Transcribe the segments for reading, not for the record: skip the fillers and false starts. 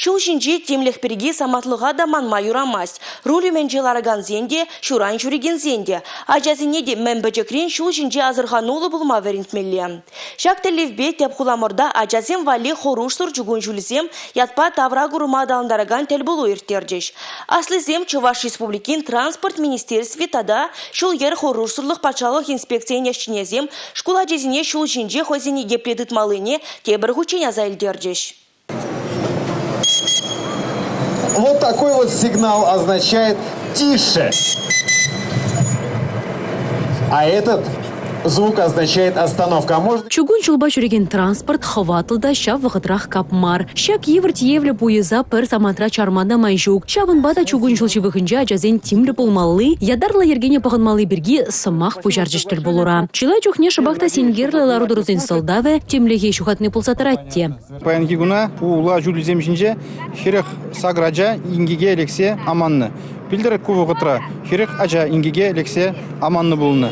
Шул шинчи темлех переги саматлыга да манма юрамасть. Рулю менчелараган зенде, шуран шуриген зенде. Ажазине де мембечекрин шул шинчи азырханулы булма веринтмелле. Шак телевбе теп хуламорда ажазин вали хорушсур жугун жулизем ятпа тавра гурума даландараган тел булу иртердеш. Аслызем Чуваш Республикин транспорт министерстве тада шул ер хорушсурлых патшалых инспекцияне шчинезем школа жезине шул шинчи хозине гепледит малыне тебір хученя заилдердеш. Вот такой вот сигнал означает «тише». А этот звук означает «остановка». Можно... Чугун чулба чуреген транспорт хаватылда шав вахытрах капмар. Шак еврт евле поеза пер саматра чармада майжук. Шавын бада чугун чулчы вахынжа ажазен тимле полмалы, ядарла ергене пахынмалы бірге сымах пожаржыштыр болура. Чилай чухне шабахта сенгерлы ларудырузен солдаве, темлеге шухатны пулсатаратте. Паянгигуна ула жулю земшинже херех саграджа ингиге лексе аманны. Билдер кувыгытра херех ажа ингиге лексе аманны булны.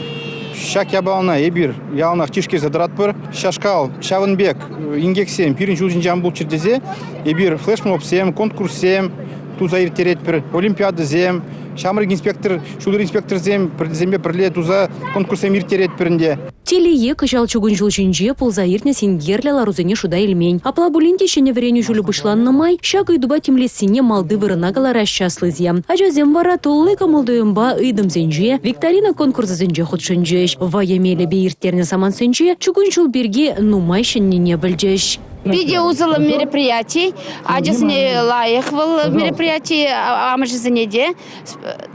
Шак ябална эбир ялнах тишкезе дратпыр. Шашкал Шавынбек ингексем пирин жулжинжан бул чердезе эбир флешмобсем, конкурсем, туза иртеретпір, олимпиадызем, шамрык инспектор, шулыр инспектор зем, зембе бірле туза конкурсем иртеретпірінде. Телее кышал чугун чулчинже пулза иртне сенгерле ларузене шуда илмень. Апла булинте шене вереню жулю бышланны май, шак идуба тимлесине малды вырынагала расчаслызем. Ажазем вара толлыка малдыемба идым зенже, викторина конкурса зенже худшынжеш. Ваемеле бейиртерне саман сенже, чугун чул берге нумай шенне не білжеш. Видео узел мероприятий, аджасне лайых был мероприятий, амажизанеде,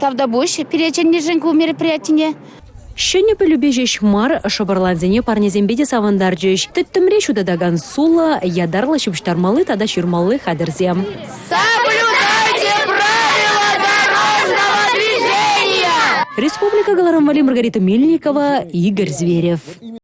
тавдабуш, переченне женку мероприятине. Шене полюбежеш мар, шабарланзене парнезембеде савандаржеш. Тыттымре шудадаган сула, ядарла шыпштармалы тада шырмалы хадырзем. Соблюдайте правила дорожного движения! Республика Галарамвали Маргарита Мельникова, Игорь Зверев.